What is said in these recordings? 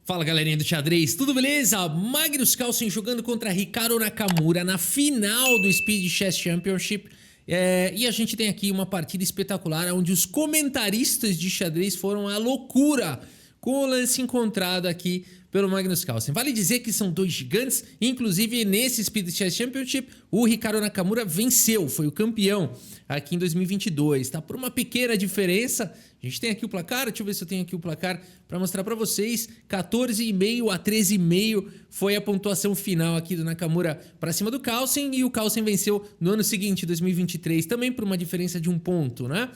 Fala galerinha do xadrez, tudo beleza? Magnus Carlsen jogando contra Hikaru Nakamura na final do Speed Chess Championship. E a gente tem aqui uma partida espetacular onde os comentaristas de xadrez foram à loucura com o lance encontrado aqui pelo Magnus Carlsen. Vale dizer que são dois gigantes, inclusive nesse Speed Chess Championship o Hikaru Nakamura venceu, foi o campeão aqui em 2022, tá? Por uma pequena diferença. A gente tem aqui o placar, deixa eu ver se eu tenho aqui o placar para mostrar para vocês. 14,5 a 13,5 foi a pontuação final aqui do Nakamura para cima do Carlsen, e o Carlsen venceu no ano seguinte, 2023, também por uma diferença de 1 ponto, né?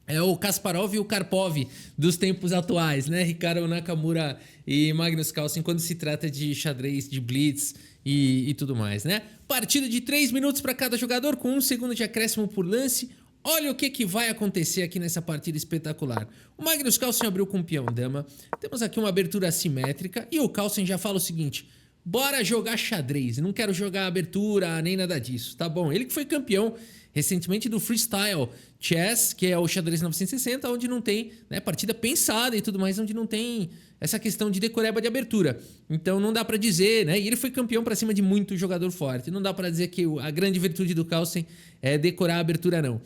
É o Kasparov e o Karpov dos tempos atuais, né? Hikaru Nakamura e Magnus Carlsen quando se trata de xadrez, de blitz e tudo mais, né? Partida de 3 minutos para cada jogador, com 1 segundo de acréscimo por lance. Olha o que vai acontecer aqui nessa partida espetacular. O Magnus Carlsen abriu com o peão-dama. Temos aqui uma abertura assimétrica e o Carlsen já fala o seguinte: bora jogar xadrez, não quero jogar abertura nem nada disso, tá bom? Ele que foi campeão recentemente do Freestyle Chess, que é o xadrez 960, onde não tem, né, partida pensada e tudo mais, onde não tem essa questão de decoreba de abertura. Então não dá pra dizer, né? E ele foi campeão pra cima de muito jogador forte. Não dá pra dizer que a grande virtude do Carlsen é decorar a abertura, não.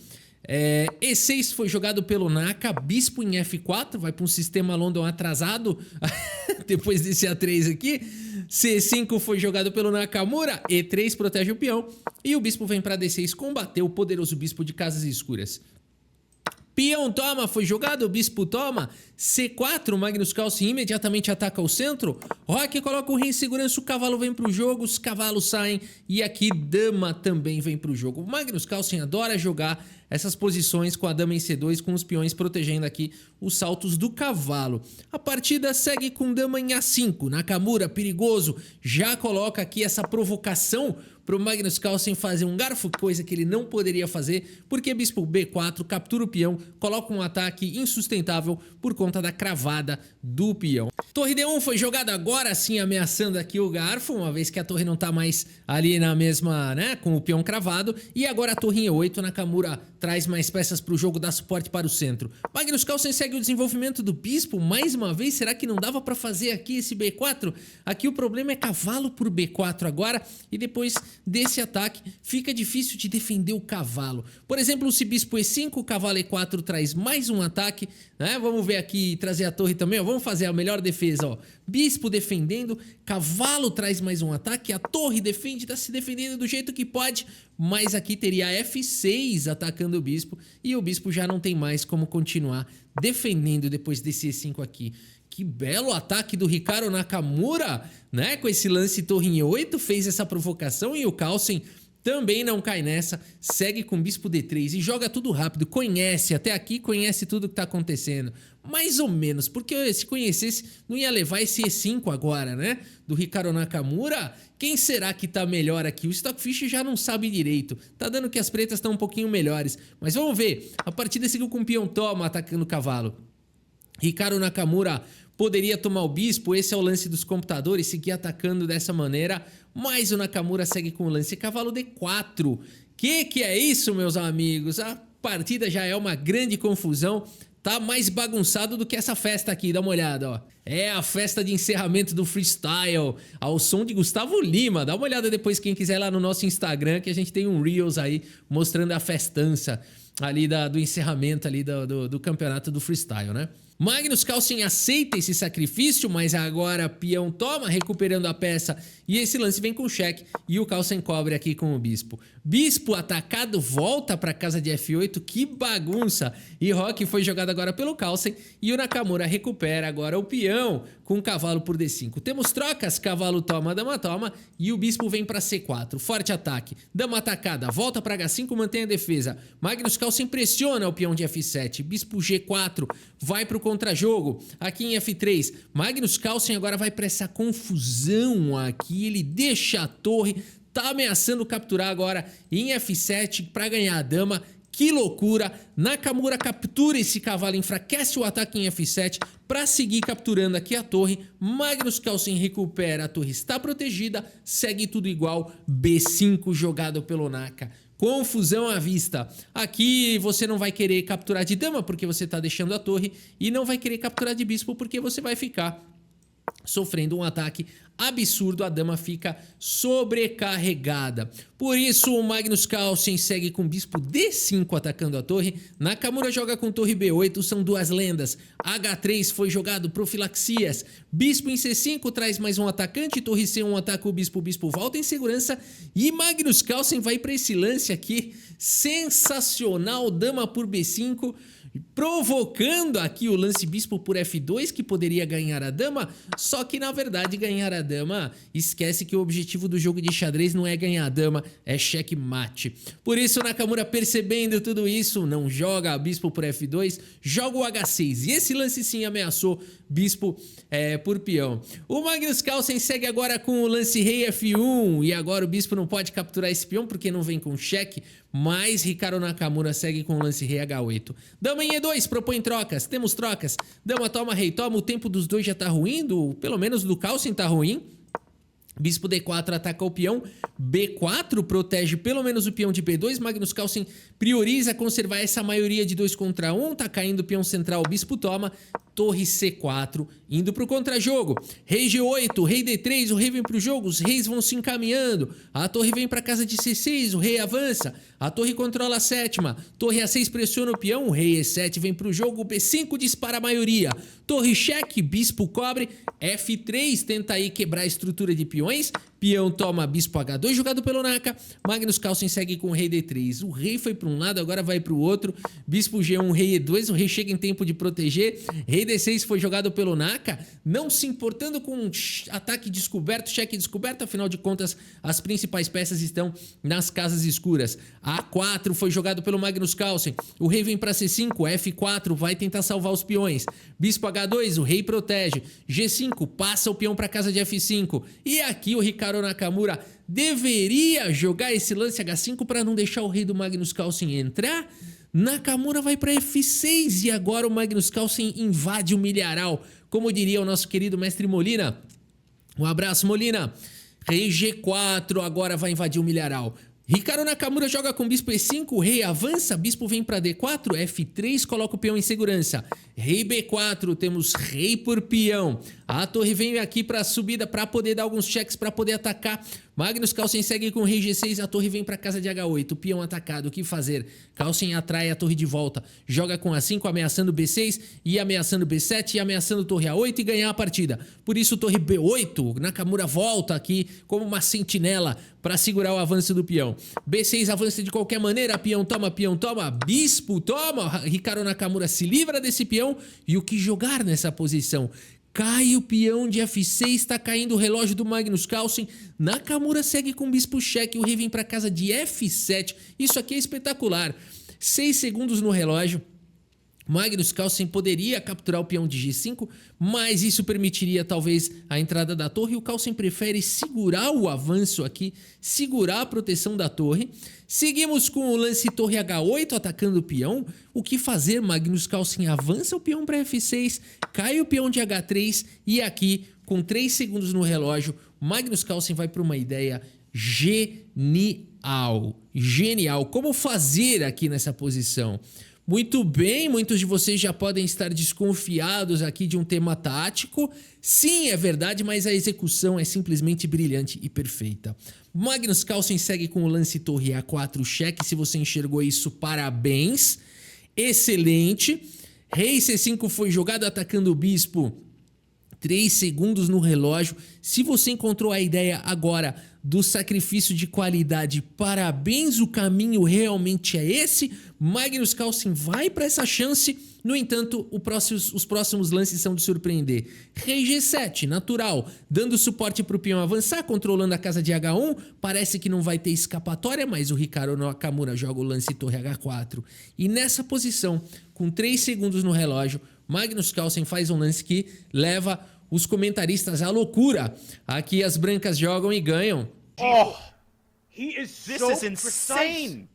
E6 foi jogado pelo Naka, bispo em F4, vai para um sistema London atrasado depois desse A3 aqui. C5 foi jogado pelo Nakamura, E3 protege o peão e o bispo vem para D6 combater o poderoso bispo de casas escuras. Peão toma, foi jogado, o bispo toma, C4, o Magnus Carlsen imediatamente ataca o centro, Roque coloca o rei em segurança, o cavalo vem pro jogo, os cavalos saem e aqui dama também vem pro jogo. O Magnus Carlsen adora jogar essas posições com a dama em C2, com os peões protegendo aqui os saltos do cavalo. A partida segue com dama em A5, Nakamura, perigoso, já coloca aqui essa provocação para o Magnus Carlsen fazer um garfo, coisa que ele não poderia fazer, porque bispo B4 captura o peão, coloca um ataque insustentável por conta da cravada do peão. Torre D1 foi jogada agora sim, ameaçando aqui o garfo, uma vez que a torre não está mais ali na mesma, né, com o peão cravado, e agora a torre em E8, Nakamura traz mais peças para o jogo, dá suporte para o centro. Magnus Carlsen segue o desenvolvimento do bispo, mais uma vez, será que não dava para fazer aqui esse B4? Aqui o problema é cavalo por B4 agora, e depois desse ataque fica difícil de defender o cavalo. Por exemplo, se bispo E5, o cavalo E4 traz mais um ataque, né? Vamos ver aqui, trazer a torre também, ó. Vamos fazer a melhor defesa, ó. Bispo defendendo, cavalo traz mais um ataque, a torre defende, tá se defendendo do jeito que pode, mas aqui teria F6 atacando o bispo e o bispo já não tem mais como continuar defendendo depois desse E5 aqui. Que belo ataque do Hikaru Nakamura, né? Com esse lance torre em E8, fez essa provocação e o Carlsen também não cai nessa, segue com bispo D3 e joga tudo rápido, conhece, até aqui conhece tudo que tá acontecendo. Mais ou menos, porque se conhecesse não ia levar esse E5 agora, né? Do Hikaru Nakamura. Quem será que tá melhor aqui? O Stockfish já não sabe direito, tá dando que as pretas estão um pouquinho melhores. Mas vamos ver, a partida seguiu com o peão toma atacando o cavalo. Hikaru Nakamura poderia tomar o bispo, esse é o lance dos computadores, seguir atacando dessa maneira, mas o Nakamura segue com o lance cavalo D4. Que é isso, meus amigos? A partida já é uma grande confusão, tá mais bagunçado do que essa festa aqui, dá uma olhada, ó. É a festa de encerramento do Freestyle, ao som de Gustavo Lima. Dá uma olhada depois, quem quiser, lá no nosso Instagram, que a gente tem um Reels aí mostrando a festança ali do encerramento ali do campeonato do Freestyle, né? Magnus Carlsen aceita esse sacrifício, mas agora peão toma, recuperando a peça, e esse lance vem com cheque, e o Carlsen cobre aqui com o bispo. Bispo atacado, volta para casa de F8, que bagunça! E Roque foi jogado agora pelo Carlsen, e o Nakamura recupera agora o peão com o cavalo por D5. Temos trocas, cavalo toma, dama toma, e o bispo vem para C4. Forte ataque, dama atacada, volta para H5, mantém a defesa. Magnus Carlsen pressiona o peão de F7, bispo G4, vai para o contra-jogo, aqui em F3, Magnus Carlsen agora vai para essa confusão aqui, ele deixa a torre, tá ameaçando capturar agora em F7 para ganhar a dama. Que loucura, Nakamura captura esse cavalo, enfraquece o ataque em F7 para seguir capturando aqui a torre. Magnus Carlsen recupera, a torre está protegida, segue tudo igual, B5 jogado pelo Naka. Confusão à vista. Aqui você não vai querer capturar de dama porque você está deixando a torre, e não vai querer capturar de bispo porque você vai ficar sofrendo um ataque absurdo, a dama fica sobrecarregada. Por isso o Magnus Carlsen segue com bispo D5 atacando a torre. Nakamura joga com torre B8, são duas lendas. H3 foi jogado, profilaxias. Bispo em C5 traz mais um atacante, torre C1 ataca o bispo volta em segurança. E Magnus Carlsen vai para esse lance aqui, sensacional, dama por B5. Provocando aqui o lance bispo por F2, que poderia ganhar a dama, só que na verdade ganhar a dama, esquece que o objetivo do jogo de xadrez não é ganhar a dama, é checkmate. Por isso Nakamura, percebendo tudo isso, não joga bispo por F2, joga o H6, e esse lance sim ameaçou bispo por peão. O Magnus Carlsen segue agora com o lance rei F1, e agora o bispo não pode capturar esse peão porque não vem com cheque, mas Hikaru Nakamura segue com o lance rei H8. Dama em E2, propõe trocas, temos trocas. Dama toma, rei toma, o tempo dos dois já tá ruim, pelo menos do Carlsen tá ruim. Bispo D4 ataca o peão, B4 protege pelo menos o peão de B2, Magnus Carlsen prioriza conservar essa maioria de 2 contra 1, tá caindo o peão central, o bispo toma, torre C4, indo pro contra-jogo, rei G8, rei D3, o rei vem pro jogo, os reis vão se encaminhando, a torre vem pra casa de C6, o rei avança, a torre controla a sétima, torre A6 pressiona o peão, o rei E7 vem pro jogo, B5 dispara a maioria, torre cheque, bispo cobre, F3 tenta aí quebrar a estrutura de peões, peão toma bispo H2 jogado pelo Naka, Magnus Carlsen segue com o rei D3, o rei foi para um lado, agora vai para o outro, bispo G1, rei E2, o rei chega em tempo de proteger, rei D6 foi jogado pelo Naka, não se importando com ataque descoberto, cheque descoberto, afinal de contas as principais peças estão nas casas escuras. A4 foi jogado pelo Magnus Carlsen, o rei vem para C5, F4 vai tentar salvar os peões, bispo H2, o rei protege, G5 passa o peão para casa de F5, e aqui o Hikaru Nakamura deveria jogar esse lance H5 para não deixar o rei do Magnus Carlsen entrar. Nakamura vai para F6 e agora o Magnus Carlsen invade o milharal, como diria o nosso querido mestre Molina. Um abraço, Molina. Rei G4 agora vai invadir o milharal. Hikaru Nakamura joga com bispo E5, o rei avança, bispo vem para D4, F3 coloca o peão em segurança. Rei B4, temos rei por peão. A torre vem aqui para a subida para poder dar alguns cheques, para poder atacar. Magnus Carlsen segue com rei G6, a torre vem para casa de H8, o peão atacado, o que fazer? Carlsen atrai a torre de volta, joga com A5 ameaçando B6 e ameaçando B7 e ameaçando torre A8 e ganhar a partida. Por isso torre B8, Nakamura volta aqui como uma sentinela para segurar o avanço do peão. B6 avança de qualquer maneira, peão toma, bispo toma, Hikaru Nakamura se livra desse peão e o que jogar nessa posição? Cai o peão de F6, está caindo o relógio do Magnus Carlsen, Nakamura segue com bispo cheque, o rei vem para casa de F7, isso aqui é espetacular, 6 segundos no relógio, Magnus Carlsen poderia capturar o peão de G5, mas isso permitiria talvez a entrada da torre. O Carlsen prefere segurar o avanço aqui, segurar a proteção da torre. Seguimos com o lance torre H8 atacando o peão. O que fazer? Magnus Carlsen avança o peão para F6, cai o peão de H3 e aqui, com 3 segundos no relógio, Magnus Carlsen vai para uma ideia genial. Genial. Como fazer aqui nessa posição? Muito bem, muitos de vocês já podem estar desconfiados aqui de um tema tático. Sim, é verdade, mas a execução é simplesmente brilhante e perfeita. Magnus Carlsen segue com o lance torre A4 cheque. Se você enxergou isso, parabéns. Excelente. Rei C5 foi jogado atacando o bispo. 3 segundos no relógio. Se você encontrou a ideia agora do sacrifício de qualidade, parabéns, o caminho realmente é esse. Magnus Carlsen vai para essa chance. No entanto, os próximos lances são de surpreender. Rei G7, natural, dando suporte para o peão avançar, controlando a casa de H1. Parece que não vai ter escapatória, mas o Hikaru Nakamura joga o lance torre H4. E nessa posição, com 3 segundos no relógio, Magnus Carlsen faz um lance que leva os comentaristas à loucura. Aqui as brancas jogam e ganham. Oh, this is insane.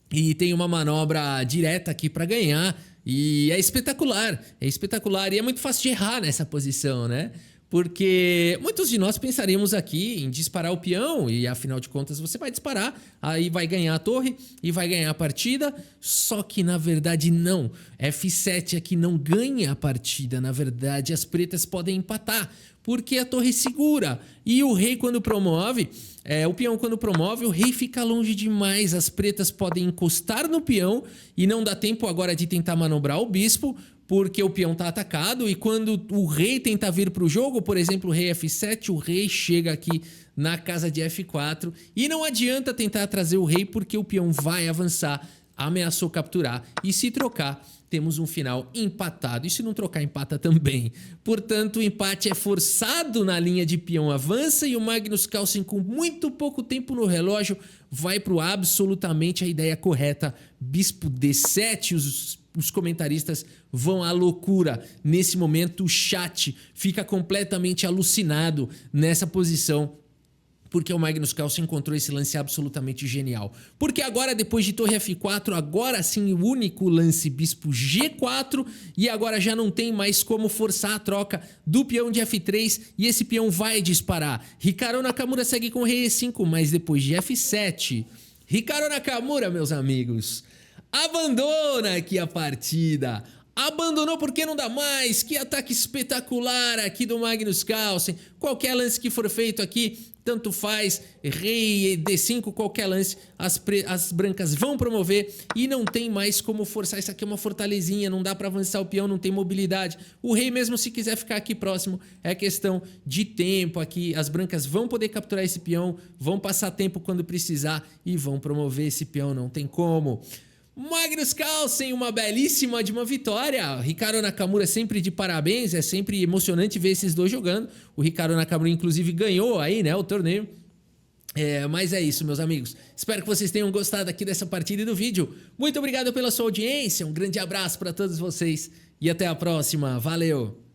E tem uma manobra direta aqui para ganhar. E é espetacular. É espetacular. E é muito fácil de errar nessa posição, né? Porque muitos de nós pensaríamos aqui em disparar o peão e afinal de contas você vai disparar, aí vai ganhar a torre e vai ganhar a partida, só que na verdade não. F7 aqui não ganha a partida, na verdade as pretas podem empatar, porque a torre segura e o rei quando promove, o peão quando promove, o rei fica longe demais, as pretas podem encostar no peão e não dá tempo agora de tentar manobrar o bispo, porque o peão está atacado e quando o rei tenta vir para o jogo, por exemplo, o rei F7, o rei chega aqui na casa de F4 e não adianta tentar trazer o rei porque o peão vai avançar, ameaçou capturar e se trocar, temos um final empatado e se não trocar empata também. Portanto, o empate é forçado na linha de peão avança e o Magnus Carlsen com muito pouco tempo no relógio vai para o absolutamente a ideia correta, bispo D7, os comentaristas vão à loucura. Nesse momento, o chat fica completamente alucinado nessa posição, porque o Magnus Carlsen encontrou esse lance absolutamente genial. Porque agora, depois de torre F4, agora sim o único lance bispo G4, e agora já não tem mais como forçar a troca do peão de F3, e esse peão vai disparar. Hikaru Nakamura segue com rei E5, mas depois de F7, Hikaru Nakamura, meus amigos, abandona aqui a partida. Abandonou porque não dá mais. Que ataque espetacular aqui do Magnus Carlsen. Qualquer lance que for feito aqui, tanto faz. Rei D5, qualquer lance, as brancas vão promover e não tem mais como forçar. Isso aqui é uma fortalezinha, não dá para avançar o peão, não tem mobilidade. O rei mesmo se quiser ficar aqui próximo, é questão de tempo aqui. As brancas vão poder capturar esse peão, vão passar tempo quando precisar e vão promover esse peão, não tem como. Magnus Carlsen, uma belíssima de uma vitória. Hikaru Nakamura sempre de parabéns, é sempre emocionante ver esses dois jogando. O Hikaru Nakamura inclusive ganhou aí, né, o torneio. Mas é isso, meus amigos. Espero que vocês tenham gostado aqui dessa partida e do vídeo. Muito obrigado pela sua audiência, um grande abraço para todos vocês e até a próxima. Valeu!